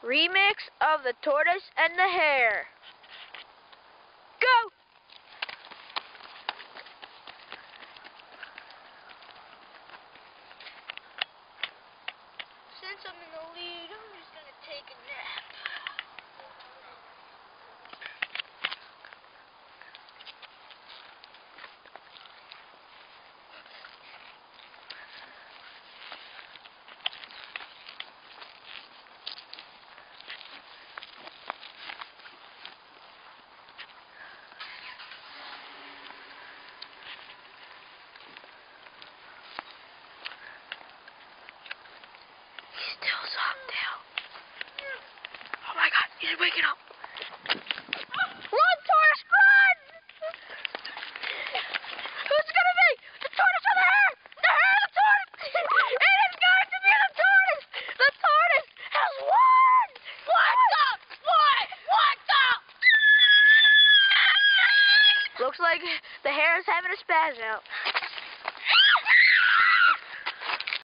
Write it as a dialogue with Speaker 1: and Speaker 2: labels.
Speaker 1: Remix of The Tortoise and the Hare. Go! Since I'm in the lead, I'm just going to take a nap. Still zonked out. Oh my god, he's waking up. Run, tortoise, run! Who's it gonna be? The tortoise or the hare? The hare or the tortoise? It is going to be the tortoise! The tortoise has won! What's up? What's up? Looks like the hare is having a spaz out.